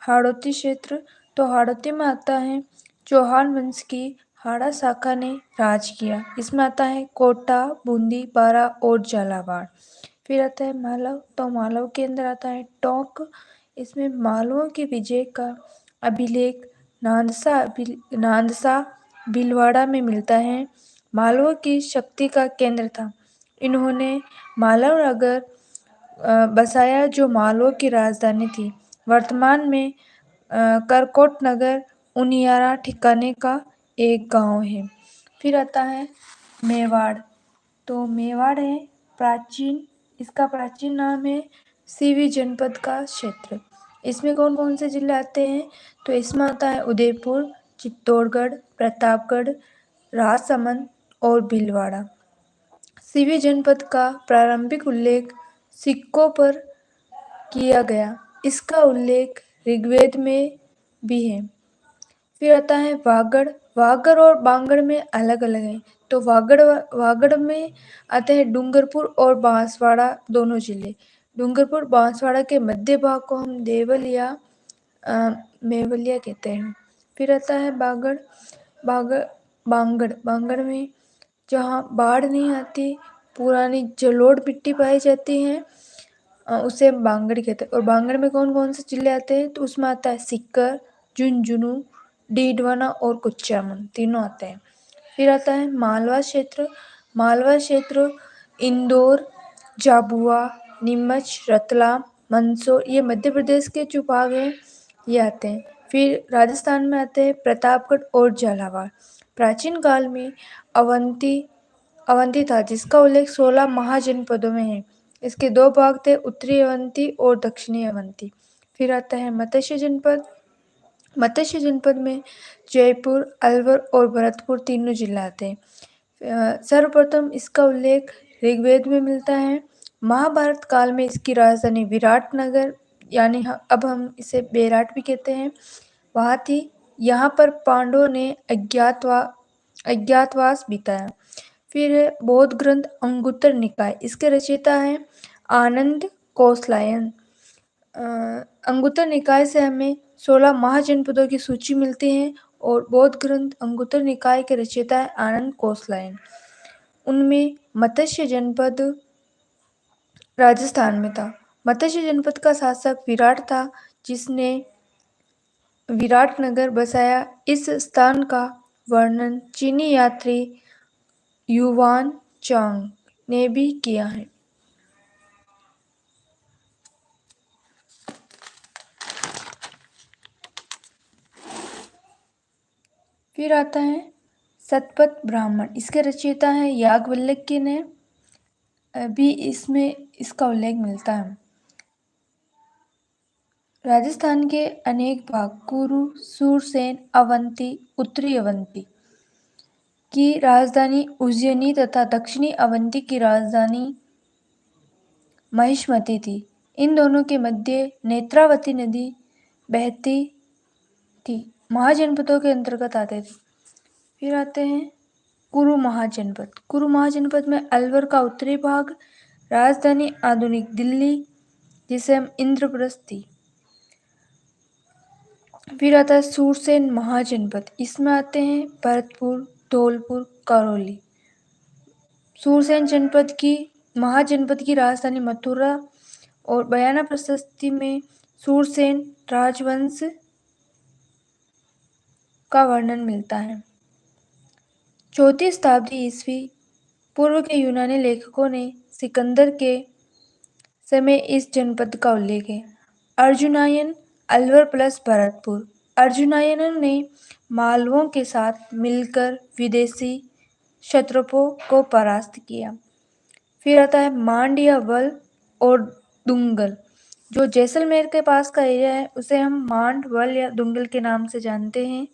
हाड़ौती क्षेत्र, तो हाड़ौती में आता है चौहान वंश की हाड़ा शाखा ने राज किया। इसमें आता है कोटा, बूंदी, बारा और झालावाड़। फिर आता है मालव, तो मालव के अंदर आता है टोंक। इसमें मालवों की विजय का अभिलेख नांदसा भीलवाड़ा में मिलता है। मालवों की शक्ति का केंद्र था। इन्होंने मालव नगर बसाया जो मालवों की राजधानी थी। वर्तमान में करकोट नगर उनियारा ठिकाने का एक गांव है। फिर आता है मेवाड़, तो मेवाड़ है इसका प्राचीन नाम है सीवी जनपद का क्षेत्र। इसमें कौन कौन से जिले आते हैं, तो इसमें आता है उदयपुर, चित्तौड़गढ़, प्रतापगढ़, राजसमंद और भीलवाड़ा। सीवी जनपद का प्रारंभिक उल्लेख सिक्कों पर किया गया। इसका उल्लेख ऋग्वेद में भी है। फिर आता है वागड़। वागड़ और बांगड़ में अलग अलग है, तो वागड़ में आते हैं डूंगरपुर और बांसवाड़ा दोनों जिले। डूंगरपुर बांसवाड़ा के मध्य भाग को हम देवल या मेवलिया कहते हैं। फिर आता है बांगड़ में जहाँ बाढ़ नहीं आती, पुरानी जलोढ़ मिट्टी पाई जाती है, उसे बांगड़ कहते हैं। और बांगड़ में कौन कौन से जिले आते हैं, तो उसमें आता है सीकर, झुंझुनू, डीडवाना और कुचामन, तीनों आते हैं। फिर आता है मालवा क्षेत्र। मालवा क्षेत्र इंदौर, झाबुआ, नीमच, रतलाम, मंदसौर, ये मध्य प्रदेश के जो भाग हैं ये आते हैं। फिर राजस्थान में आते हैं प्रतापगढ़ और झालावाड़। प्राचीन काल में अवंती था, जिसका उल्लेख 16 महाजनपदों में है। इसके दो भाग थे, उत्तरी अवंती और दक्षिणी अवंती। फिर आता है मत्स्य जनपद। मत्स्य जनपद में जयपुर, अलवर और भरतपुर तीनों जिले आते हैं। सर्वप्रथम इसका उल्लेख ऋग्वेद में मिलता है। महाभारत काल में इसकी राजधानी विराटनगर, यानी अब हम इसे बेराट भी कहते हैं, वहाँ थी। यहाँ पर पांडवों ने अज्ञातवास बिताया। फिर है बौद्ध ग्रंथ अंगुत्तर निकाय। इसके रचयिता हैं आनंद कोसलायन। अंगुत्तर निकाय से हमें 16 महाजनपदों की सूची मिलती है और बौद्ध ग्रंथ अंगुत्तर निकाय के रचयिता है आनंद कोसलायन। उनमें मत्स्य जनपद राजस्थान में था। मत्स्य जनपद का शासक विराट था, जिसने विराटनगर बसाया। इस स्थान का वर्णन चीनी यात्री युवान चांग ने भी किया है। फिर आता है शतपथ ब्राह्मण। इसके रचयिता हैं याज्ञवल्क्य ने भी इसमें इसका उल्लेख मिलता है। राजस्थान के अनेक भाग कुरु, सूरसेन, अवंती, उत्तरी अवंती की राजधानी उज्जैनी तथा दक्षिणी अवंती की राजधानी महिष्मती थी। इन दोनों के मध्य नेत्रावती नदी बहती थी। महाजनपदों के अंतर्गत आते थे। फिर आते हैं कुरु महाजनपद। कुरु महाजनपद में अलवर का उत्तरी भाग, राजधानी आधुनिक दिल्ली, जिसे हम इंद्रप्रस्थ थी। फिर आता है सूरसेन महाजनपद। इसमें आते हैं भरतपुर, धौलपुर, करौली। सूरसेन जनपद की महाजनपद की राजधानी मथुरा और बयाना प्रशस्ति में सूरसेन राजवंश का वर्णन मिलता है। 4वीं शताब्दी ईस्वी पूर्व के यूनानी लेखकों ने सिकंदर के समय इस जनपद का उल्लेख है। अर्जुनायन अलवर प्लस भरतपुर। अर्जुनायन ने मालवों के साथ मिलकर विदेशी क्षत्रपों को परास्त किया। फिर आता है मांड या वल और दुंगल। जो जैसलमेर के पास का एरिया है उसे हम मांड, वल या दुंगल के नाम से जानते हैं।